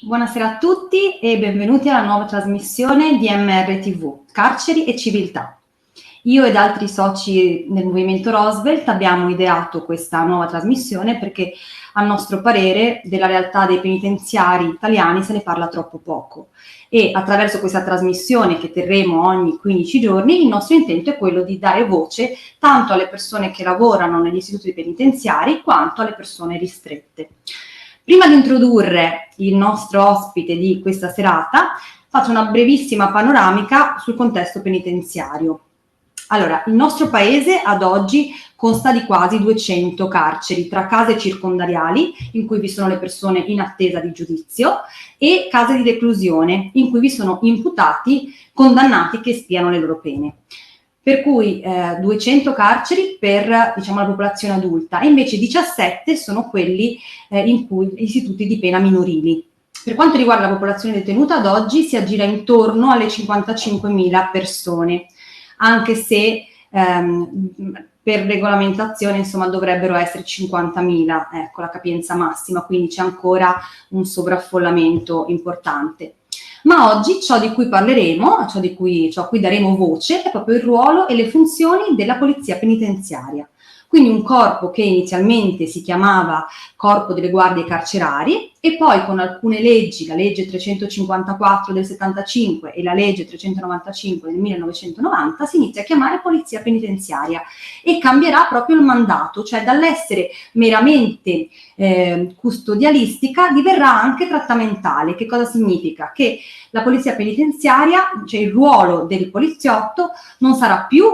Buonasera a tutti e benvenuti alla nuova trasmissione di MR TV, Carceri e Civiltà. Io ed altri soci del Movimento Roosevelt abbiamo ideato questa nuova trasmissione perché, a nostro parere, della realtà dei penitenziari italiani se ne parla troppo poco e attraverso questa trasmissione che terremo ogni 15 giorni il nostro intento è quello di dare voce tanto alle persone che lavorano negli istituti penitenziari quanto alle persone ristrette. Prima di introdurre il nostro ospite di questa serata, faccio una brevissima panoramica sul contesto penitenziario. Allora, il nostro paese ad oggi consta di quasi 200 carceri, tra case circondariali, in cui vi sono le persone in attesa di giudizio, e case di reclusione, in cui vi sono imputati condannati che espiano le loro pene. Per cui 200 carceri per, diciamo, la popolazione adulta e invece 17 sono quelli in cui istituti di pena minorili. Per quanto riguarda la popolazione detenuta, ad oggi si aggira intorno alle 55.000 persone, anche se per regolamentazione insomma dovrebbero essere 50.000, ecco, la capienza massima, quindi c'è ancora un sovraffollamento importante. Ma oggi ciò di cui parleremo, ciò a cui daremo voce, è proprio il ruolo e le funzioni della Polizia Penitenziaria. Quindi un corpo che inizialmente si chiamava Corpo delle Guardie Carcerarie e poi con alcune leggi, la legge 354 del 75 e la legge 395 del 1990, si inizia a chiamare Polizia Penitenziaria e cambierà proprio il mandato, cioè dall'essere meramente custodialistica diverrà anche trattamentale. Che cosa significa? Che la Polizia Penitenziaria, cioè il ruolo del poliziotto, non sarà più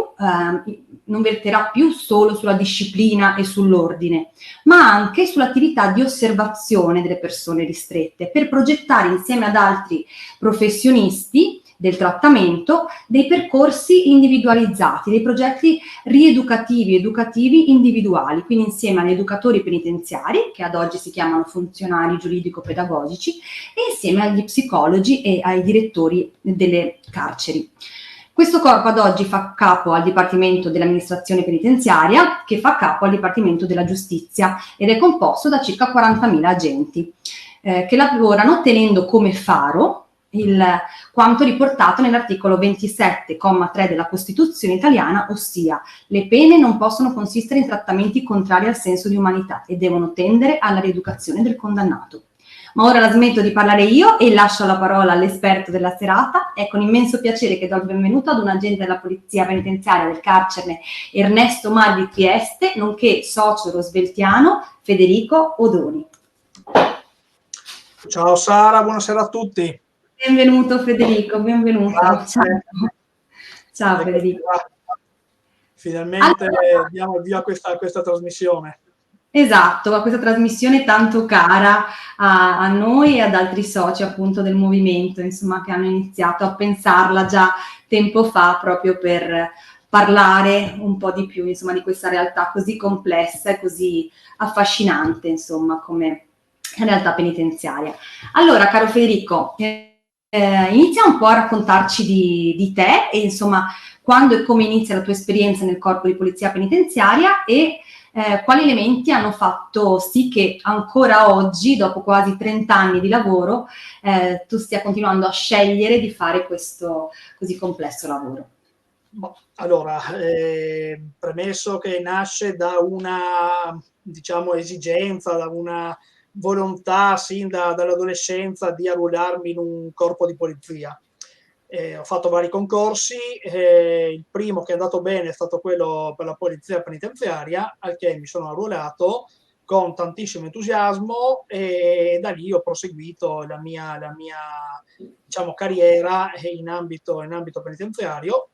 non verterà più solo sulla disciplina e sull'ordine, ma anche sull'attività di osservazione delle persone ristrette, per progettare insieme ad altri professionisti del trattamento dei percorsi individualizzati, dei progetti rieducativi, educativi individuali, quindi insieme agli educatori penitenziari, che ad oggi si chiamano funzionari giuridico-pedagogici, e insieme agli psicologi e ai direttori delle carceri. Questo corpo ad oggi fa capo al Dipartimento dell'Amministrazione Penitenziaria, che fa capo al Dipartimento della Giustizia ed è composto da circa 40.000 agenti che lavorano tenendo come faro quanto riportato nell'articolo 27,3 della Costituzione italiana, ossia le pene non possono consistere in trattamenti contrari al senso di umanità e devono tendere alla rieducazione del condannato. Ma ora la smetto di parlare io e lascio la parola all'esperto della serata. È con immenso piacere che do il benvenuto ad un agente della Polizia Penitenziaria del carcere Ernesto Mar di Trieste, nonché socio rosveltiano Federico Odoni. Ciao Sara, buonasera a tutti. Benvenuto Federico, benvenuto. Ciao, ciao Federico. Finalmente diamo via a questa trasmissione. Esatto, a questa trasmissione tanto cara a noi e ad altri soci appunto del movimento, insomma, che hanno iniziato a pensarla già tempo fa proprio per parlare un po' di più, insomma, di questa realtà così complessa e così affascinante, insomma, come realtà penitenziaria. Allora, caro Federico, inizia un po' a raccontarci di te e insomma quando e come inizia la tua esperienza nel corpo di polizia penitenziaria e quali elementi hanno fatto sì che ancora oggi, dopo quasi 30 anni di lavoro, tu stia continuando a scegliere di fare questo così complesso lavoro? Allora, premesso che nasce da una, diciamo, esigenza, da una volontà sin dall'adolescenza di arruolarmi in un corpo di polizia. Ho fatto vari concorsi, il primo che è andato bene è stato quello per la polizia penitenziaria, al che mi sono arruolato con tantissimo entusiasmo e da lì ho proseguito la mia diciamo, carriera in ambito penitenziario.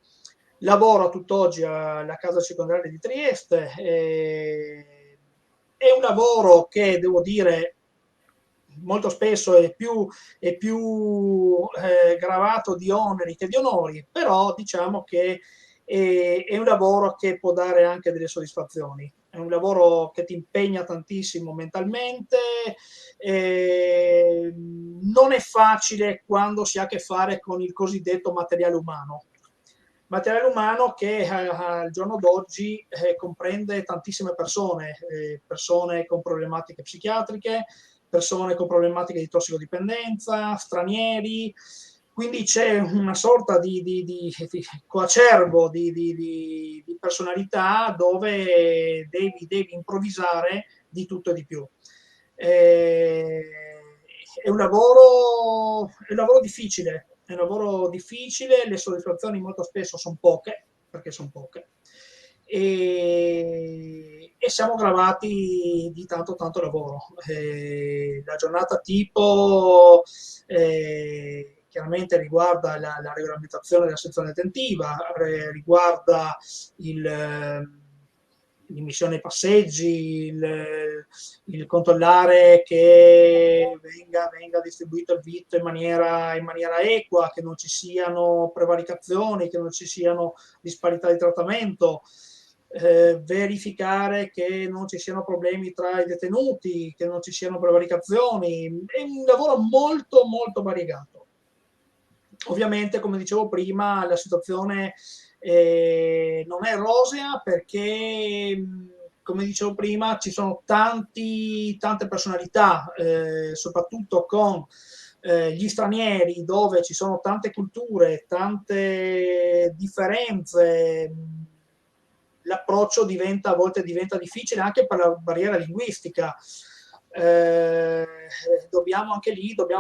Lavoro a tutt'oggi alla casa circondariale di Trieste, è un lavoro che devo dire molto spesso è più gravato di oneri che di onori, però diciamo che è un lavoro che può dare anche delle soddisfazioni. È un lavoro che ti impegna tantissimo mentalmente, non è facile quando si ha a che fare con il cosiddetto materiale umano. Materiale umano che al giorno d'oggi comprende tantissime persone, persone con problematiche psichiatriche, persone con problematiche di tossicodipendenza, stranieri, quindi c'è una sorta di coacervo di personalità dove devi improvvisare di tutto e di più. Eh, è un lavoro difficile, è un lavoro difficile, le soddisfazioni molto spesso sono poche, perché sono poche, e siamo gravati di tanto tanto lavoro. La giornata tipo chiaramente riguarda la regolamentazione della sezione detentiva, riguarda l'immissione ai passeggi, il controllare che venga distribuito il vitto in maniera equa, che non ci siano prevaricazioni, che non ci siano disparità di trattamento, verificare che non ci siano problemi tra i detenuti, che non ci siano prevaricazioni. È un lavoro molto molto variegato. Ovviamente, come dicevo prima, la situazione non è rosea perché, come dicevo prima, ci sono tante personalità, soprattutto con gli stranieri, dove ci sono tante culture, tante differenze. L'approccio a volte diventa difficile anche per la barriera linguistica. Dobbiamo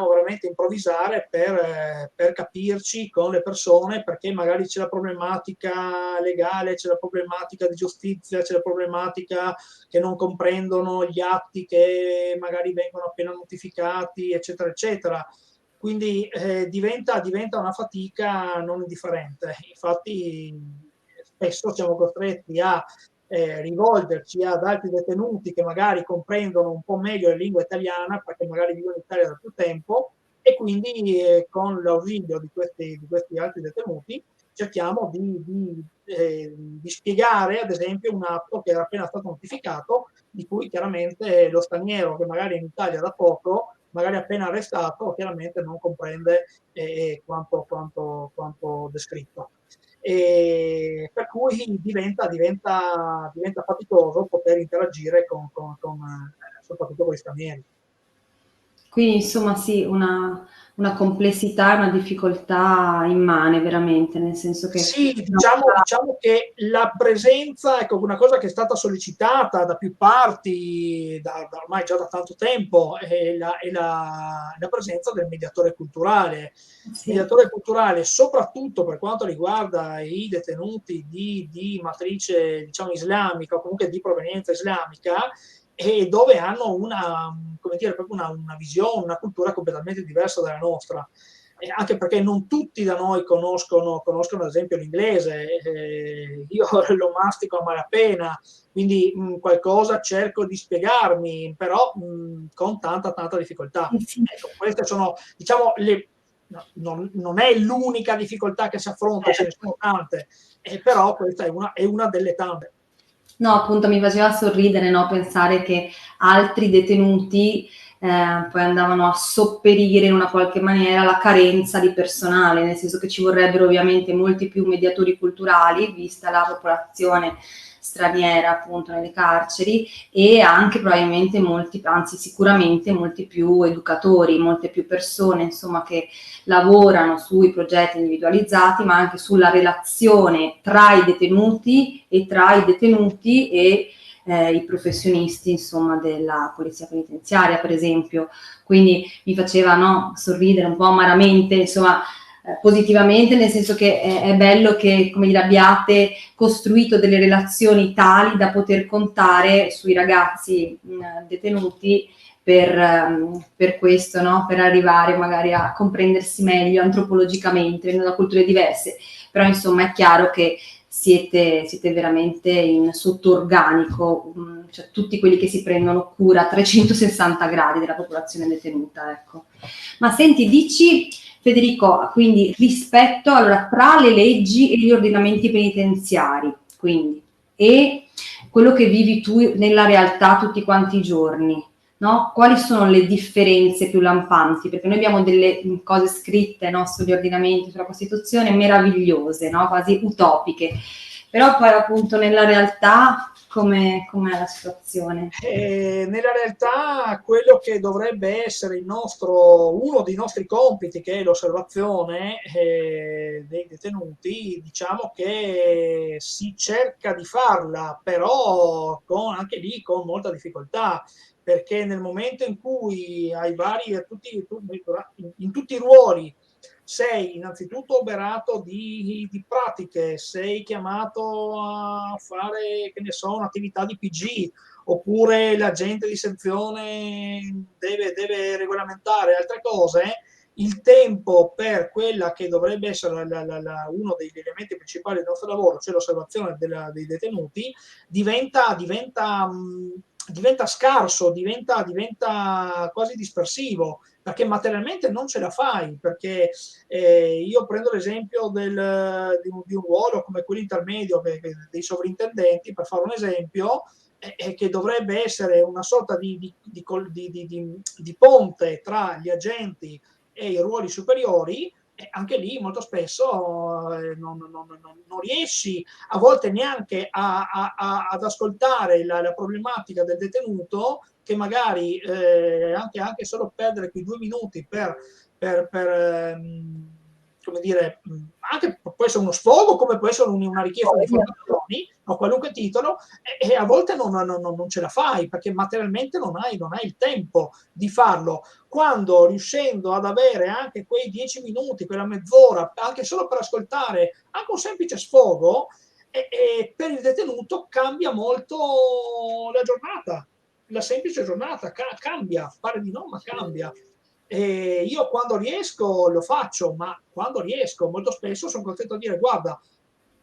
veramente improvvisare per capirci con le persone, perché magari c'è la problematica legale, c'è la problematica di giustizia, c'è la problematica che non comprendono gli atti che magari vengono appena notificati, eccetera, eccetera. Quindi diventa una fatica non indifferente. Infatti spesso siamo costretti a rivolgerci ad altri detenuti che magari comprendono un po' meglio la lingua italiana, perché magari vivono in Italia da più tempo, e quindi con l'ausilio di questi altri detenuti cerchiamo di spiegare, ad esempio, un atto che era appena stato notificato, di cui chiaramente lo straniero, che magari è in Italia da poco, magari appena arrestato, chiaramente non comprende quanto descritto. E per cui diventa faticoso poter interagire soprattutto con gli stranieri. Quindi insomma sì, una complessità e una difficoltà immane veramente, nel senso che Sì, diciamo che la presenza, ecco, una cosa che è stata sollecitata da più parti ormai già da tanto tempo, è la presenza del mediatore culturale. sì. Mediatore culturale, soprattutto per quanto riguarda i detenuti di matrice, diciamo, islamica, o comunque di provenienza islamica, e dove hanno come dire, proprio una visione, una cultura completamente diversa dalla nostra. Anche perché non tutti da noi conoscono ad esempio l'inglese, io lo mastico a malapena, quindi qualcosa cerco di spiegarmi, però con tanta difficoltà. Sì, sì. Ecco, queste sono, diciamo, non è l'unica difficoltà che si affronta, ce ne sono tante, però questa è una delle tante. No, appunto mi faceva sorridere, no, pensare che altri detenuti poi andavano a sopperire in una qualche maniera la carenza di personale, nel senso che ci vorrebbero ovviamente molti più mediatori culturali, vista la popolazione straniera appunto nelle carceri, e anche probabilmente molti, anzi sicuramente molti più educatori, molte più persone insomma che lavorano sui progetti individualizzati, ma anche sulla relazione tra i detenuti e i professionisti insomma della polizia penitenziaria, per esempio. Quindi mi faceva, no, sorridere un po' amaramente, insomma, positivamente, nel senso che è bello che, come dire, abbiate costruito delle relazioni tali da poter contare sui ragazzi detenuti per questo, no? Per arrivare magari a comprendersi meglio antropologicamente, venendo da culture diverse. Però insomma è chiaro che siete veramente sotto organico, cioè tutti quelli che si prendono cura a 360 gradi della popolazione detenuta, ecco. Ma senti, dici Federico, quindi rispetto, allora, tra le leggi e gli ordinamenti penitenziari, quindi, e quello che vivi tu nella realtà tutti quanti i giorni, no? Quali sono le differenze più lampanti? Perché noi abbiamo delle cose scritte, no, sugli ordinamenti, sulla Costituzione, meravigliose, no? Quasi utopiche, però poi appunto nella realtà com'è la situazione? Nella realtà quello che dovrebbe essere uno dei nostri compiti, che è l'osservazione dei detenuti, diciamo che si cerca di farla, però anche lì con molta difficoltà, perché nel momento in cui in tutti i ruoli sei innanzitutto oberato di pratiche, sei chiamato a fare, che ne so, un'attività di PG, oppure l'agente di sezione deve regolamentare altre cose, il tempo per quella che dovrebbe essere uno degli elementi principali del nostro lavoro, cioè l'osservazione dei detenuti, diventa scarso, diventa quasi dispersivo, perché materialmente non ce la fai, perché io prendo l'esempio di un ruolo come quello intermedio dei sovrintendenti, per fare un esempio, che dovrebbe essere una sorta di ponte tra gli agenti e i ruoli superiori, anche lì molto spesso non riesci a volte neanche ad ascoltare la problematica del detenuto, che magari anche solo perdere quei 2 minuti come dire, anche può essere uno sfogo, come può essere una richiesta di informazioni a qualunque titolo, e a volte non ce la fai, perché materialmente non hai il tempo di farlo, quando riuscendo ad avere anche quei 10 minuti, quella mezz'ora, anche solo per ascoltare anche un semplice sfogo, e per il detenuto cambia molto la giornata, la semplice giornata cambia, pare di no, ma cambia. E io quando riesco lo faccio, ma quando riesco molto spesso sono costretto a dire: guarda,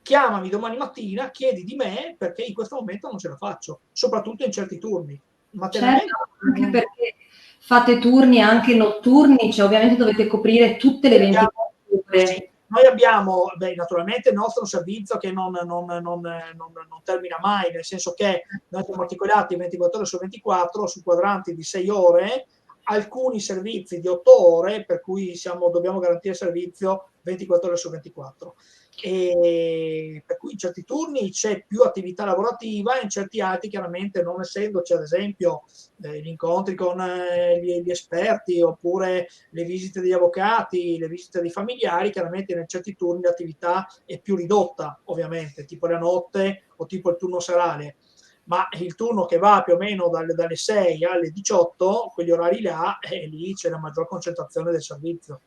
chiamami domani mattina, chiedi di me, perché in questo momento non ce la faccio, soprattutto in certi turni. Materialmente Certo, anche perché fate turni anche notturni, cioè ovviamente dovete coprire tutte le 24 sì, ore. noi abbiamo, naturalmente il nostro servizio che non termina mai, nel senso che noi siamo articolati 24 ore su 24 su quadranti di 6 ore, alcuni servizi di 8 ore, per cui dobbiamo garantire servizio 24 ore su 24. E per cui in certi turni c'è più attività lavorativa, in certi altri chiaramente, non essendoci ad esempio gli incontri con gli esperti, oppure le visite degli avvocati, le visite dei familiari, chiaramente in certi turni l'attività è più ridotta, ovviamente, tipo la notte o tipo il turno serale. Ma il turno che va più o meno dalle 6 alle 18, quegli orari là, lì c'è la maggior concentrazione del servizio.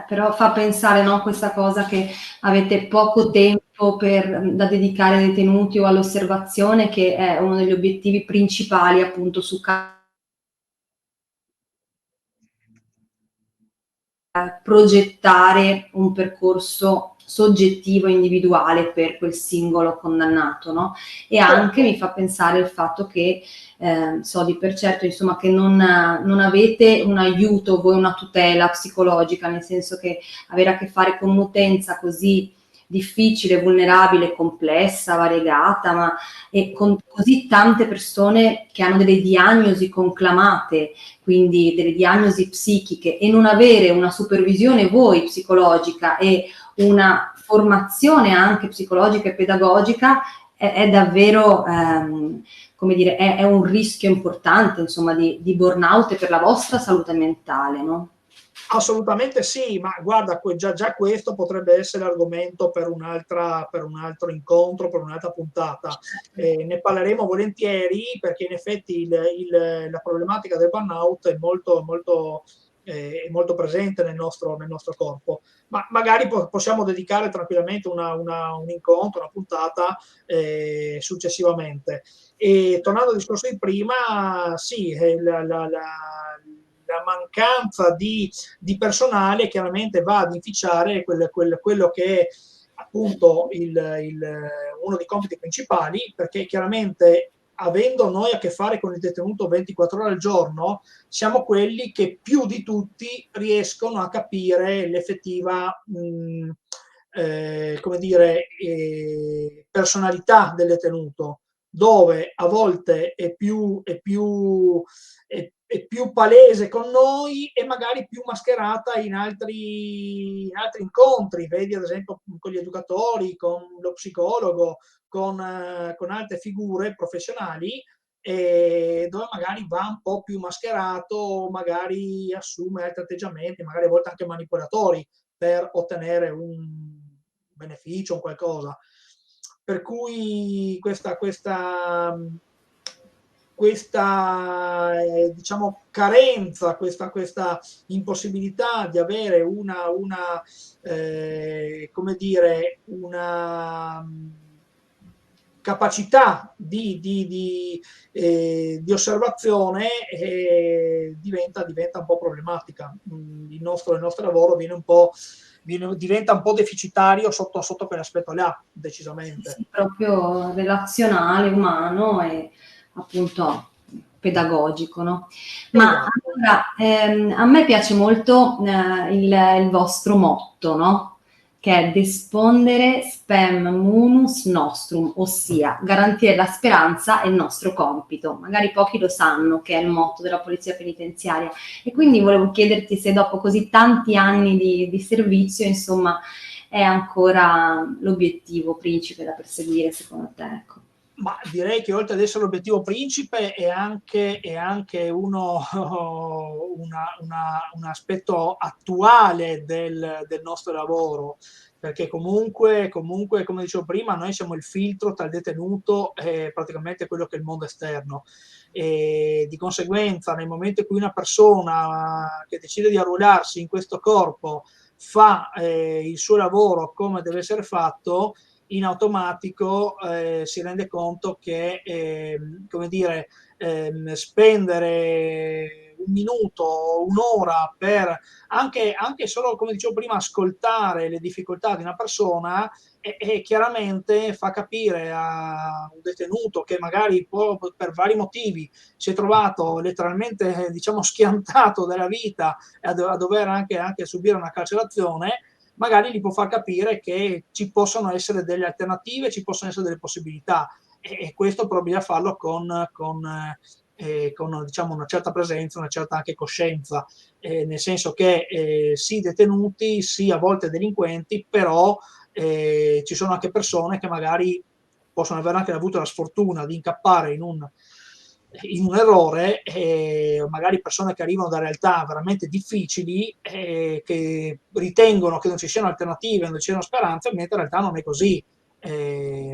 Però fa pensare, no, questa cosa che avete poco tempo da dedicare ai detenuti o all'osservazione, che è uno degli obiettivi principali appunto progettare un percorso soggettivo e individuale per quel singolo condannato, no? E anche mi fa pensare il fatto che so di per certo, insomma, che non avete un aiuto, voi una tutela psicologica, nel senso che avere a che fare con un'utenza così difficile, vulnerabile, complessa, variegata, ma e con così tante persone che hanno delle diagnosi conclamate, quindi delle diagnosi psichiche, e non avere una supervisione voi psicologica e una formazione anche psicologica e pedagogica è davvero, come dire, è un rischio importante, insomma, di burnout per la vostra salute mentale, no? Assolutamente sì, ma guarda, già questo potrebbe essere argomento per un altro incontro, per un'altra puntata. Ne parleremo volentieri, perché in effetti la problematica del burnout è molto presente nel nostro corpo. Ma magari possiamo dedicare tranquillamente un incontro, una puntata successivamente. E tornando al discorso di prima, sì, la mancanza di personale chiaramente va ad inficiare quello che appunto uno dei compiti principali, perché chiaramente avendo noi a che fare con il detenuto 24 ore al giorno, siamo quelli che più di tutti riescono a capire l'effettiva come dire, personalità del detenuto, dove a volte è più palese con noi e magari più mascherata in altri incontri, vedi ad esempio con gli educatori, con lo psicologo, con altre figure professionali, dove magari va un po' più mascherato, magari assume altri atteggiamenti, magari a volte anche manipolatori per ottenere un beneficio, un qualcosa. Per cui questa diciamo, carenza, questa impossibilità di avere come dire, una capacità di osservazione diventa un po' problematica. Il nostro lavoro diventa un po' deficitario sotto quell'aspetto là, decisamente. Sì, proprio relazionale, umano e appunto pedagogico, no? Ma Esatto. allora, a me piace molto il vostro motto, no? Che è despondere spem munus nostrum, ossia garantire la speranza è il nostro compito. Magari pochi lo sanno che è il motto della Polizia Penitenziaria e quindi volevo chiederti se dopo così tanti anni di servizio, insomma, è ancora l'obiettivo principe da perseguire secondo te? Ecco. Ma direi che oltre ad essere l'obiettivo principe è anche un aspetto attuale del nostro lavoro, perché comunque, come dicevo prima, noi siamo il filtro tra il detenuto e praticamente quello che è il mondo esterno. E di conseguenza, nel momento in cui una persona che decide di arruolarsi in questo corpo fa il suo lavoro come deve essere fatto, in automatico si rende conto che come dire, spendere un minuto, un'ora per anche solo, come dicevo prima, ascoltare le difficoltà di una persona e chiaramente fa capire a un detenuto che magari per vari motivi si è trovato letteralmente diciamo schiantato dalla vita e a dover anche subire una carcerazione, magari gli può far capire che ci possono essere delle alternative, ci possono essere delle possibilità e questo però bisogna farlo con diciamo, una certa presenza, una certa anche coscienza, nel senso che sì detenuti, sì a volte delinquenti, però ci sono anche persone che magari possono aver anche avuto la sfortuna di incappare in un errore, magari persone che arrivano da realtà veramente difficili, che ritengono che non ci siano alternative, non ci siano speranze, mentre in realtà non è così.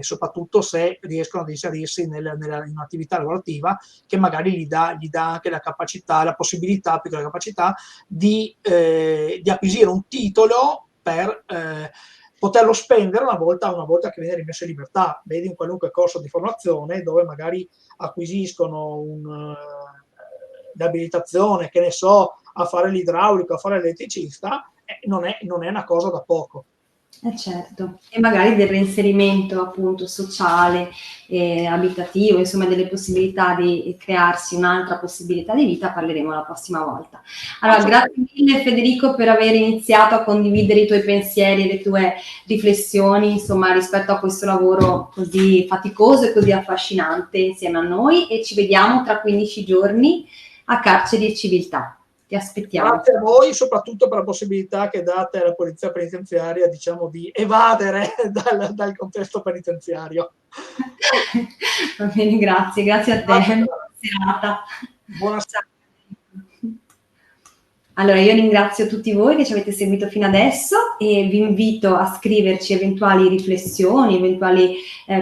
Soprattutto se riescono ad inserirsi in un'attività lavorativa che magari gli dà anche la capacità, la possibilità, più che la capacità, di acquisire un titolo per poterlo spendere una volta che viene rimesso in libertà. Vedi un qualunque corso di formazione dove magari acquisiscono l'abilitazione, che ne so, a fare l'idraulico, a fare l'elettricista, non è una cosa da poco. Certo, e magari del reinserimento appunto sociale, abitativo, insomma delle possibilità di crearsi un'altra possibilità di vita, parleremo la prossima volta. Allora, grazie mille Federico per aver iniziato a condividere i tuoi pensieri e le tue riflessioni, insomma, rispetto a questo lavoro così faticoso e così affascinante insieme a noi e ci vediamo tra 15 giorni a Carceri e Civiltà. Ti aspettiamo. Grazie a voi, soprattutto per la possibilità che date alla Polizia Penitenziaria, diciamo, di evadere dal contesto penitenziario. Va bene, grazie a te. Buona serata. Buona serata. Allora, io ringrazio tutti voi che ci avete seguito fino adesso e vi invito a scriverci eventuali riflessioni, eventuali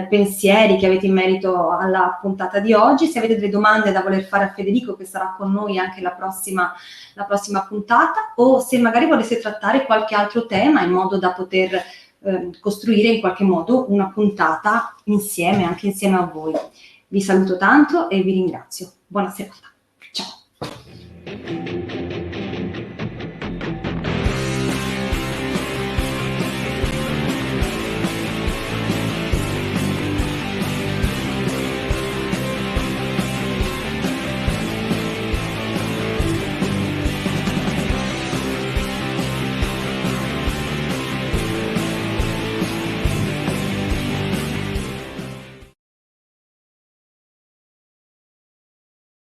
pensieri che avete in merito alla puntata di oggi. Se avete delle domande da voler fare a Federico, che sarà con noi anche la prossima puntata, o se magari volesse trattare qualche altro tema in modo da poter costruire in qualche modo una puntata insieme, anche insieme a voi. Vi saluto tanto e vi ringrazio. Buona serata. Ciao.